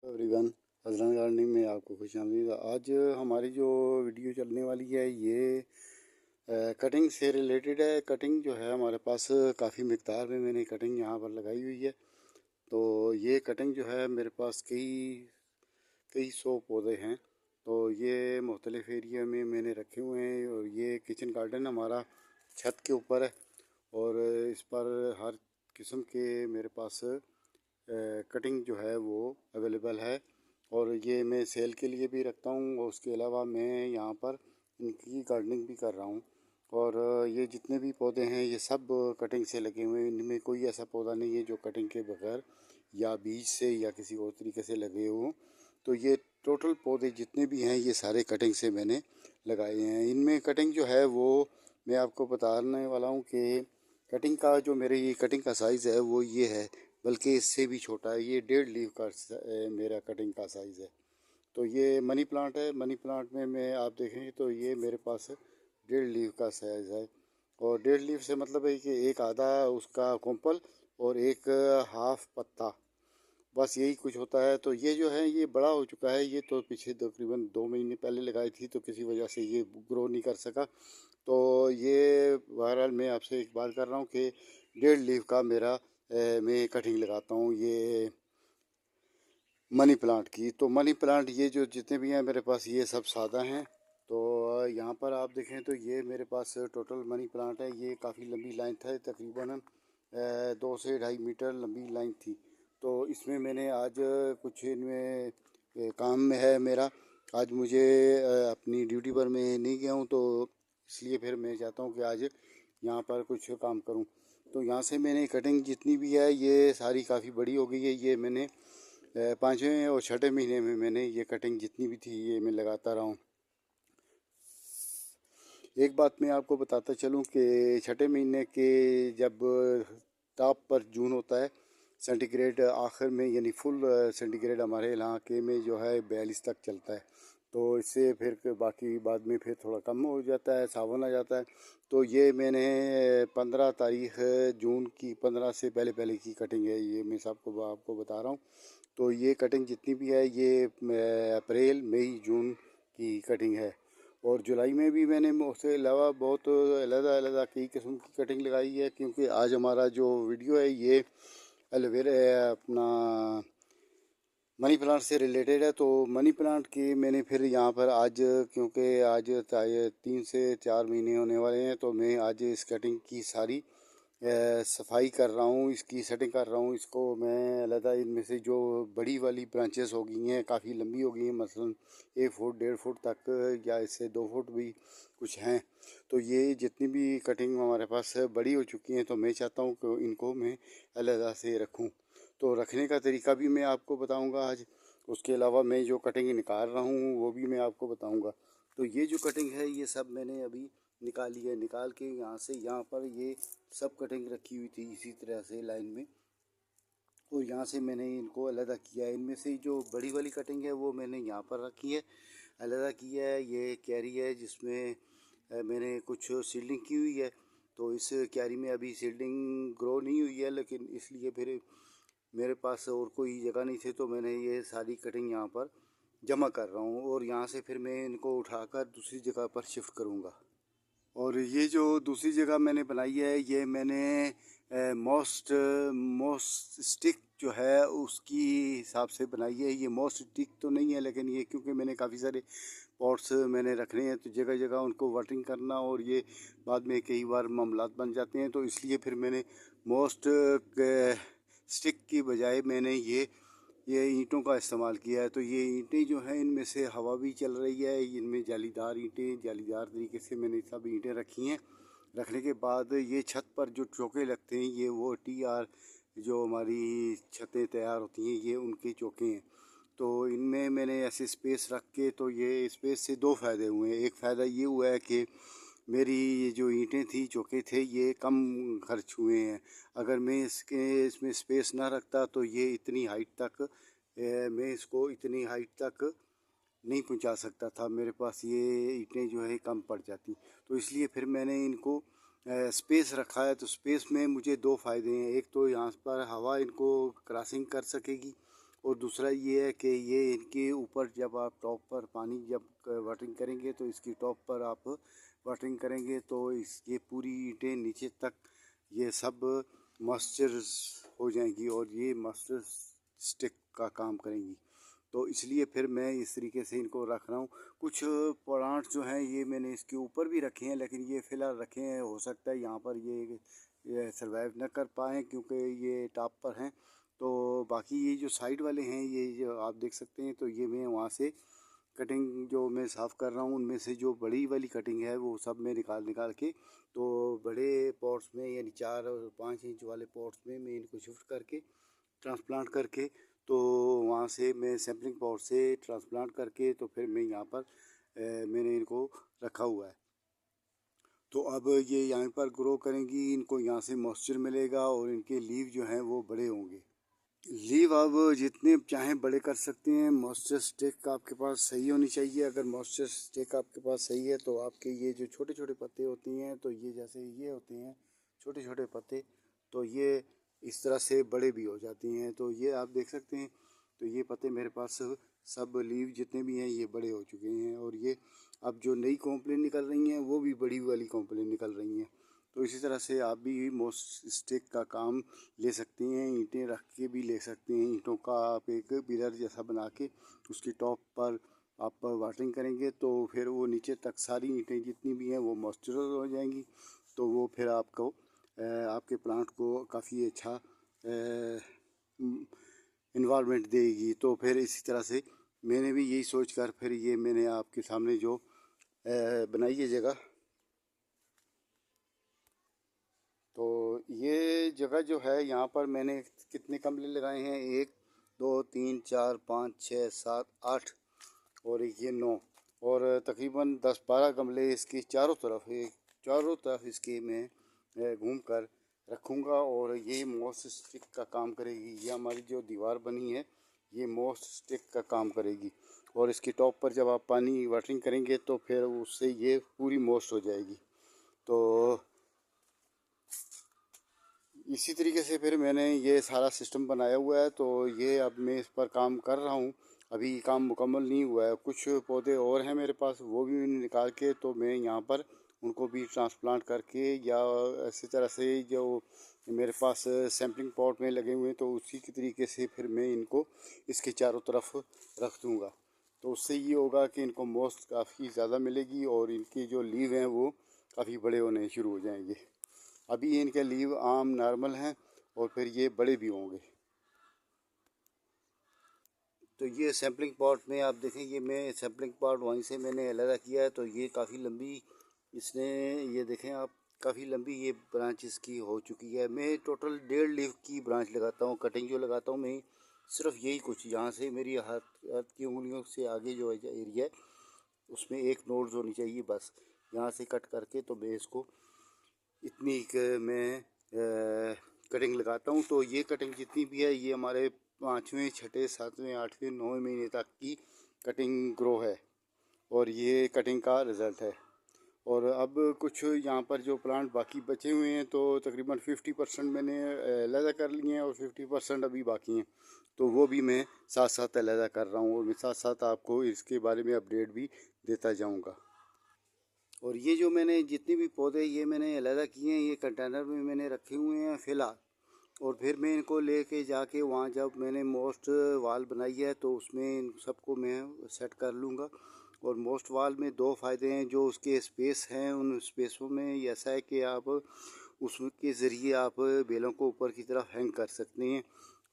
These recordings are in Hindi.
एवरीवन, फजलान गार्डनिंग में आपको खुशामदीद। आज हमारी जो वीडियो चलने वाली है ये कटिंग से रिलेटेड है। कटिंग जो है हमारे पास काफ़ी मिकदार में मैंने कटिंग यहाँ पर लगाई हुई है। तो ये कटिंग जो है मेरे पास कई कई सौ पौधे हैं। तो ये मुख्तलिफ़ एरिया में मैंने रखे हुए हैं और ये किचन गार्डन हमारा छत के ऊपर है और इस पर हर किस्म के मेरे पास कटिंग जो है वो अवेलेबल है। और ये मैं सेल के लिए भी रखता हूँ और उसके अलावा मैं यहाँ पर इनकी गार्डनिंग भी कर रहा हूँ। और ये जितने भी पौधे हैं ये सब कटिंग से लगे हुए हैं। इनमें कोई ऐसा पौधा नहीं है जो कटिंग के बगैर या बीज से या किसी और तरीके से लगे हों। तो ये टोटल पौधे जितने भी हैं ये सारे कटिंग से मैंने लगाए हैं। इनमें कटिंग जो है वो मैं आपको बताने वाला हूँ कि कटिंग का जो मेरे ये कटिंग का साइज़ है वो ये है, बल्कि इससे भी छोटा है। ये 1.5 लीफ का मेरा कटिंग का साइज़ है। तो ये मनी प्लांट है। मनी प्लांट में मैं आप देखेंगे तो ये मेरे पास 1.5 लीफ का साइज़ है। और 1.5 लीफ से मतलब है कि एक आधा उसका कोम्पल और एक हाफ पत्ता, बस यही कुछ होता है। तो ये जो है ये बड़ा हो चुका है। ये तो पीछे तकरीबन 2 महीने पहले लगाई थी तो किसी वजह से ये ग्रो नहीं कर सका। तो ये बहरहाल मैं आपसे एक बात कर रहा हूँ कि 1.5 लीफ का मेरा मैं कटिंग लगाता हूँ ये मनी प्लांट की। तो मनी प्लांट ये जो जितने भी हैं मेरे पास ये सब सादा हैं। तो यहाँ पर आप देखें तो ये मेरे पास टोटल मनी प्लांट है। ये काफ़ी लंबी लाइन था, तकरीबन 2 से 2.5 मीटर लंबी लाइन थी। तो इसमें मैंने आज कुछ इनमें काम में है मेरा। आज मुझे अपनी ड्यूटी पर मैं नहीं गया हूँ तो इसलिए फिर मैं चाहता हूँ कि आज यहाँ पर कुछ काम करूँ। तो यहाँ से मैंने कटिंग जितनी भी है ये सारी काफ़ी बड़ी हो गई है। ये मैंने 5वें और 6ठे महीने में मैंने ये कटिंग जितनी भी थी ये मैं लगाता रहा हूँ। एक बात मैं आपको बताता चलूँ कि 6ठे महीने के जब टॉप पर जून होता है सेंटीग्रेड आखिर में, यानी फुल सेंटीग्रेड हमारे इलाके में जो है 42 तक चलता है। तो इससे फिर बाकी बाद में फिर थोड़ा कम हो जाता है, सावन आ जाता है। तो ये मैंने 15 तारीख जून की 15 से पहले पहले की कटिंग है। ये मैं सबको आपको बता रहा हूँ। तो ये कटिंग जितनी भी है ये अप्रैल मई जून की कटिंग है। और जुलाई में भी मैंने उसके अलावा बहुत अलग कई किस्म की कटिंग लगाई है, क्योंकि आज हमारा जो वीडियो है ये एलोवेरा अपना मनी प्लांट से रिलेटेड है। तो मनी प्लांट की मैंने फिर यहाँ पर आज, क्योंकि आज 3 से 4 महीने होने वाले हैं, तो मैं आज इस कटिंग की सारी सफाई कर रहा हूँ, इसकी सेटिंग कर रहा हूँ। इसको मैं अलहदा इनमें से जो बड़ी वाली ब्रांचेस हो गई हैं, काफ़ी लंबी हो गई हैं, मसलन 1 फुट 1.5 फुट तक या इससे 2 फुट भी कुछ हैं। तो ये जितनी भी कटिंग हमारे पास बड़ी हो चुकी हैं तो मैं चाहता हूँ कि इनको मैं अलहदा से रखूँ। तो रखने का तरीका भी मैं आपको बताऊँगा आज। उसके अलावा मैं जो कटिंग निकाल रहा हूँ वो भी मैं आपको बताऊँगा। तो ये जो कटिंग है ये सब मैंने अभी निकाली है। निकाल के यहाँ से यहाँ पर ये सब कटिंग रखी हुई थी इसी तरह से लाइन में, और यहाँ से मैंने इनको अलहदा किया है। इनमें से जो बड़ी वाली कटिंग है वो मैंने यहाँ पर रखी है, अलहदा किया है। ये क्यारी है जिसमें मैंने कुछ सील्डिंग की हुई है। तो इस क्यारी में अभी सील्डिंग ग्रो नहीं हुई है, लेकिन इसलिए फिर मेरे पास और कोई जगह नहीं थी तो मैंने ये सारी कटिंग यहाँ पर जमा कर रहा हूँ। और यहाँ से फिर मैं इनको उठाकर दूसरी जगह पर शिफ्ट करूँगा। और ये जो दूसरी जगह मैंने बनाई है ये मैंने मोस्ट स्टिक जो है उसकी हिसाब से बनाई है। ये मोस्ट स्टिक तो नहीं है, लेकिन ये क्योंकि मैंने काफ़ी सारे पॉट्स मैंने रखने हैं तो जगह जगह उनको वाटरिंग करना और ये बाद में कई बार मामलात बन जाते हैं, तो इसलिए फिर मैंने मोस्ट स्टिक की बजाय मैंने ये ईंटों का इस्तेमाल किया है। तो ये ईंटें जो हैं इनमें से हवा भी चल रही है। इनमें जालीदार ईंटें, जालीदार तरीके से मैंने सब ईंटें रखी हैं। रखने के बाद ये छत पर जो चौके लगते हैं ये वो TR जो हमारी छतें तैयार होती हैं ये उनके चौके हैं। तो इनमें मैंने ऐसे स्पेस रख के, तो ये स्पेस से दो फ़ायदे हुए हैं। एक फ़ायदा ये हुआ है कि मेरी ये जो ईंटें थी, चौके थे, ये कम खर्च हुए हैं। अगर मैं इसमें स्पेस ना रखता तो ये इतनी हाइट तक मैं इसको इतनी हाइट तक नहीं पहुंचा सकता था। मेरे पास ये ईंटें जो है कम पड़ जाती। तो इसलिए फिर मैंने इनको स्पेस रखा है। तो स्पेस में मुझे दो फ़ायदे हैं। एक तो यहाँ पर हवा इनको क्रॉसिंग कर सकेगी और दूसरा ये है कि ये इनके ऊपर जब आप टॉप पर पानी जब वाटरिंग करेंगे तो इसकी टॉप पर आप वाटरिंग करेंगे तो इस ये पूरी ईंटें नीचे तक ये सब मॉइस्चर हो जाएंगी और ये मॉइस्चर स्टिक का काम करेंगी। तो इसलिए फिर मैं इस तरीके से इनको रख रहा हूँ। कुछ प्लांट्स जो हैं ये मैंने इसके ऊपर भी रखे हैं, लेकिन ये फ़िलहाल रखे हैं, हो सकता है यहाँ पर ये सर्वाइव न कर पाएँ क्योंकि ये टॉप पर हैं। तो बाकी ये जो साइड वाले हैं ये जो आप देख सकते हैं, तो ये मैं वहाँ से कटिंग जो मैं साफ़ कर रहा हूँ उनमें से जो बड़ी वाली कटिंग है वो सब मैं निकाल निकाल के तो बड़े पॉट्स में यानी 4 और 5 इंच वाले पॉट्स में मैं इनको शिफ्ट करके ट्रांसप्लांट करके तो वहाँ से मैं सैम्पलिंग पॉट से ट्रांसप्लांट करके तो फिर मैं यहाँ पर मैंने इनको रखा हुआ है। तो अब ये यहाँ पर ग्रो करेंगी, इनको यहाँ से मॉइस्चर मिलेगा और इनके लीव जो हैं वो बड़े होंगे। लीव आप जितने चाहें बड़े कर सकते हैं। मॉइस्चर स्टिक आपके पास सही होनी चाहिए। अगर मॉइस्चर स्टिक आपके पास सही है तो आपके ये जो छोटे छोटे पत्ते होते हैं तो ये जैसे ये होते हैं छोटे छोटे पत्ते, तो ये इस तरह से बड़े भी हो जाती हैं। तो ये आप देख सकते हैं, तो ये पत्ते मेरे पास सब लीव जितने भी हैं ये बड़े हो चुके हैं और ये अब जो नई कॉम्प्लेन निकल रही हैं वो भी बड़ी वाली कॉम्प्लेन निकल रही हैं। तो इसी तरह से आप भी मॉइस्चर स्टिक का काम ले सकते हैं। ईंटें रख के भी ले सकते हैं। ईंटों का आप एक पिलर जैसा बना के उसकी टॉप पर आप वाटरिंग करेंगे तो फिर वो नीचे तक सारी ईंटें जितनी भी हैं वो मॉइस्चराइज हो जाएंगी। तो वो फिर आपको आपके प्लांट को काफ़ी अच्छा इन्वायरमेंट देगी। तो फिर इसी तरह से मैंने भी यही सोच कर फिर ये मैंने आपके सामने जो बनाई है जगह, तो ये जगह जो है यहाँ पर मैंने कितने गमले लगाए हैं, 1 2 3 4 5 6 7 8 और ये 9 और तकरीबन 10-12 गमले इसके चारों तरफ इसके मैं घूम कर रखूँगा और ये मॉस स्टिक का काम करेगी। ये हमारी जो दीवार बनी है ये मॉस स्टिक का काम करेगी और इसकी टॉप पर जब आप पानी वाटरिंग करेंगे तो फिर उससे ये पूरी मॉइस्ट हो जाएगी। तो इसी तरीके से फिर मैंने ये सारा सिस्टम बनाया हुआ है। तो ये अब मैं इस पर काम कर रहा हूँ। अभी काम मुकम्मल नहीं हुआ है, कुछ पौधे और हैं मेरे पास, वो भी मैंने निकाल के तो मैं यहाँ पर उनको भी ट्रांसप्लांट करके या इसी तरह से जो मेरे पास सैम्पलिंग पॉट में लगे हुए हैं तो उसी के तरीके से फिर मैं इनको इसके चारों तरफ रख दूँगा। तो उससे ये होगा कि इनको मॉइस्ट काफ़ी ज़्यादा मिलेगी और इनकी जो लीव हैं वो काफ़ी बड़े होने शुरू हो जाएंगे। अभी इनके लीव आम नॉर्मल हैं और फिर ये बड़े भी होंगे। तो ये सैम्पलिंग पॉट में आप देखें, ये मैं सैम्पलिंग पॉट वहीं से मैंने अलग किया है। तो ये काफ़ी लंबी इसने ये देखें आप काफ़ी लंबी ये ब्रांच इसकी हो चुकी है। मैं टोटल 1.5 लीफ की ब्रांच लगाता हूँ। कटिंग जो लगाता हूँ मैं सिर्फ यही कुछ यहाँ से मेरी हाथ की उंगलियों से आगे जो एरिया है उसमें एक नोड्स होनी चाहिए बस। यहाँ से कट करके तो मैं इसको इतनी मैं कटिंग लगाता हूँ। तो ये कटिंग जितनी भी है ये हमारे 5वें 6ठे 7वें 8वें 9वें महीने तक की कटिंग ग्रो है और ये कटिंग का रिज़ल्ट है। और अब कुछ यहाँ पर जो प्लांट बाकी बचे हुए हैं तो तकरीबन 50% मैंने अलहदा कर लिए हैं और 50% अभी बाकी हैं। तो वो भी मैं साथ साथ अलहदा कर रहा हूँ और मैं साथ साथ आपको इसके बारे में अपडेट भी देता जाऊँगा। और ये जो मैंने जितने भी पौधे ये मैंने अलहदा किए हैं ये कंटेनर में मैंने रखे हुए हैं फ़िलहाल। और फिर मैं इनको लेके जाके वहाँ जब मैंने मोस्ट वाल बनाई है तो उसमें इन सबको मैं सेट कर लूँगा। और मोस्ट वाल में 2 फ़ायदे हैं, जो उसके स्पेस हैं उन स्पेसों में ऐसा है कि आप उसके ज़रिए आप बेलों को ऊपर की तरफ हैंग कर सकते हैं।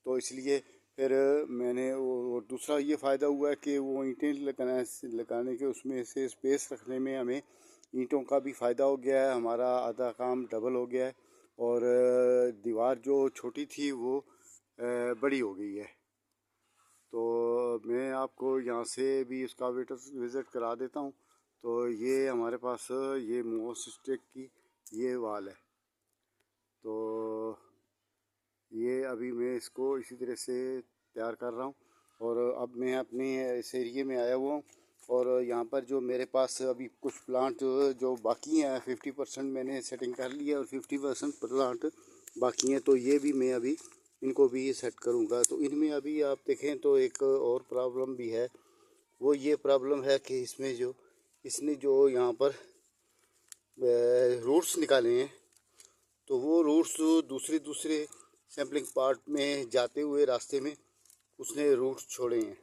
तो इसलिए फिर मैंने वो दूसरा ये फ़ायदा हुआ है कि वो ईंटें लगाने के उसमें से स्पेस रखने में हमें ईंटों का भी फ़ायदा हो गया है। हमारा आधा काम डबल हो गया है और दीवार जो छोटी थी वो बड़ी हो गई है। तो मैं आपको यहाँ से भी इसका विज़िट करा देता हूँ। तो ये हमारे पास ये मॉस स्टिक की ये वाल है। तो ये अभी मैं इसको इसी तरह से तैयार कर रहा हूँ और अब मैं अपने इस एरिए में आया हुआ हूँ। और यहाँ पर जो मेरे पास अभी कुछ प्लांट जो बाकी हैं 50% मैंने सेटिंग कर लिया और 50% प्लांट बाकी हैं। तो ये भी मैं अभी इनको भी सेट करूँगा। तो इनमें अभी आप देखें तो एक और प्रॉब्लम भी है, वो ये प्रॉब्लम है कि इसमें जो इसने जो यहाँ पर रूट्स निकाले हैं, तो वो रूट्स दूसरे दूसरे सैम्पलिंग पार्ट में जाते हुए रास्ते में उसने रूट्स छोड़े हैं।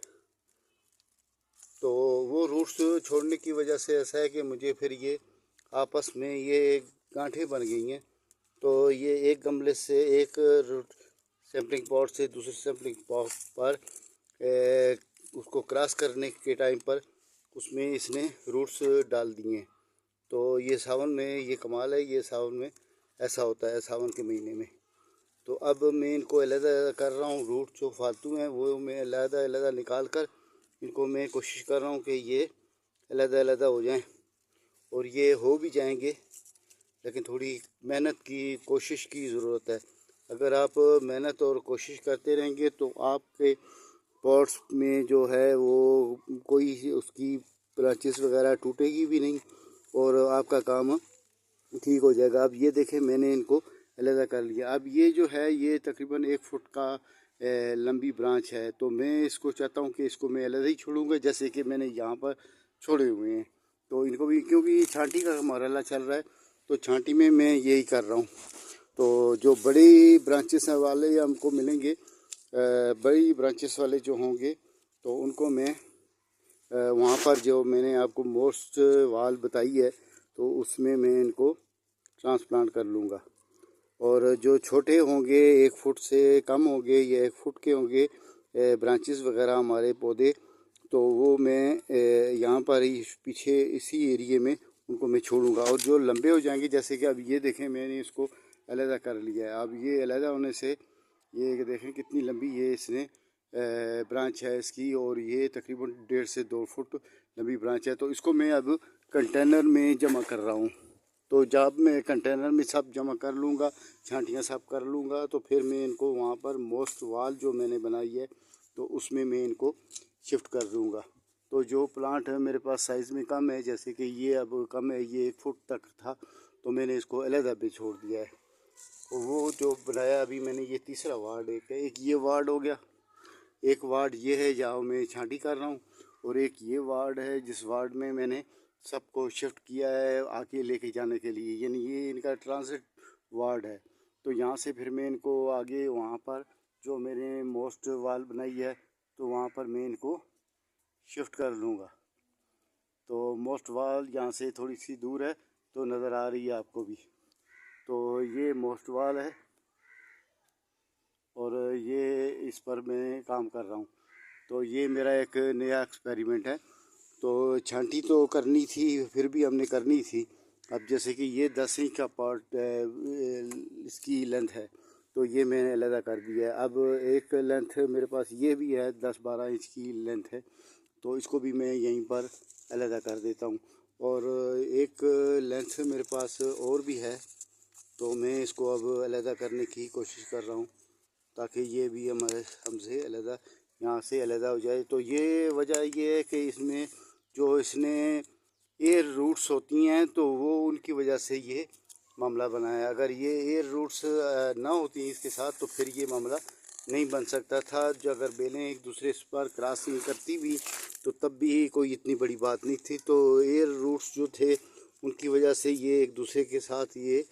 तो वो रूट्स छोड़ने की वजह से ऐसा है कि मुझे फिर ये आपस में ये गांठें बन गई हैं। तो ये एक गमले से एक सैम्पलिंग पॉट से दूसरे सैम्पलिंग पॉट पर उसको क्रॉस करने के टाइम पर उसमें इसने रूट्स डाल दिए। तो ये सावन में ये कमाल है, ये सावन में ऐसा होता है, सावन के महीने में। तो अब मैं इनको अलग कर रहा हूँ, रूट जो फालतू हैं वो मैं अलग निकाल कर इनको मैं कोशिश कर रहा हूँ कि ये अलग हो जाएं, और ये हो भी जाएंगे, लेकिन थोड़ी मेहनत की कोशिश की ज़रूरत है। अगर आप मेहनत और कोशिश करते रहेंगे तो आपके पॉट्स में जो है वो कोई उसकी ब्रांचेस वगैरह टूटेगी भी नहीं और आपका काम ठीक हो जाएगा। अब ये देखें मैंने इनको अलग कर लिया। अब ये जो है ये तकरीबन 1 फुट का लंबी ब्रांच है, तो मैं इसको चाहता हूँ कि इसको मैं अलग ही छोड़ूंगा जैसे कि मैंने यहाँ पर छोड़े हुए हैं। तो इनको भी क्योंकि छांटी का मरहला चल रहा है, तो छांटी में मैं यही कर रहा हूँ। तो जो बड़ी ब्रांचेस वाले हमको मिलेंगे, बड़ी ब्रांचेस वाले जो होंगे तो उनको मैं वहाँ पर जो मैंने आपको मोस्ट वाल बताई है तो उसमें मैं इनको ट्रांसप्लांट कर लूँगा। और जो छोटे होंगे 1 फुट से कम होंगे या 1 फुट के होंगे ब्रांचेस वगैरह हमारे पौधे, तो वो मैं यहाँ पर ही पीछे इसी एरिए में उनको मैं छोड़ूंगा। और जो लंबे हो जाएंगे, जैसे कि अब ये देखें मैंने इसको अलग कर लिया है। अब ये अलग होने से ये देखें कितनी लंबी ये इसने ब्रांच है इसकी, और ये तकरीबन 1.5 से 2 फुट लंबी ब्रांच है। तो इसको मैं अब कंटेनर में जमा कर रहा हूँ। तो जब मैं कंटेनर में सब जमा कर लूँगा, छांटियाँ सब कर लूँगा, तो फिर मैं इनको वहाँ पर मोस्ट वाल जो मैंने बनाई है तो उसमें मैं इनको शिफ्ट कर दूँगा। तो जो प्लांट है मेरे पास साइज़ में कम है, जैसे कि ये अब कम है, ये 1 फुट तक था, तो मैंने इसको अलग पे छोड़ दिया है। तो वो जो बनाया अभी मैंने, ये तीसरा वार्ड एक ये वार्ड हो गया, एक वार्ड ये है जहाँ मैं छांटी कर रहा हूँ, और एक ये वार्ड है जिस वार्ड में मैंने सबको शिफ्ट किया है आगे लेके जाने के लिए, यानी ये इनका ट्रांसिट वार्ड है। तो यहाँ से फिर मैं इनको आगे वहाँ पर जो मैंने मोस्ट वाल बनाई है तो वहाँ पर मैं इनको शिफ्ट कर लूँगा। तो मोस्ट वाल यहाँ से थोड़ी सी दूर है, तो नज़र आ रही है आपको भी। तो ये मोस्ट वाल है और ये इस पर मैं काम कर रहा हूँ। तो ये मेरा एक नया एक्सपेरिमेंट है। तो छांटी तो करनी थी, फिर भी हमने करनी थी। अब जैसे कि ये 10 इंच का पार्ट इसकी लेंथ है, तो ये मैंने अलग कर दिया है। अब एक लेंथ मेरे पास ये भी है, 10-12 इंच की लेंथ है, तो इसको भी मैं यहीं पर अलग कर देता हूँ। और एक लेंथ मेरे पास और भी है, तो मैं इसको अब अलग करने की कोशिश कर रहा हूँ ताकि ये भी हमारे हमसे अलग यहाँ से अलग हो जाए। तो ये वजह ये है कि इसमें जो इसने एयर रूट्स होती हैं, तो वो उनकी वजह से ये मामला बना है। अगर ये एयर रूट्स ना होती इसके साथ तो फिर ये मामला नहीं बन सकता था। जो अगर बेलें एक दूसरे पर क्रॉसिंग करती भी तो तब भी कोई इतनी बड़ी बात नहीं थी। तो एयर रूट्स जो थे उनकी वजह से ये एक दूसरे के साथ ये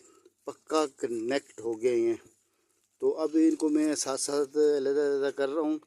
पक्का कनेक्ट हो गए हैं। तो अब इनको मैं साथ साथ अलग कर रहा हूँ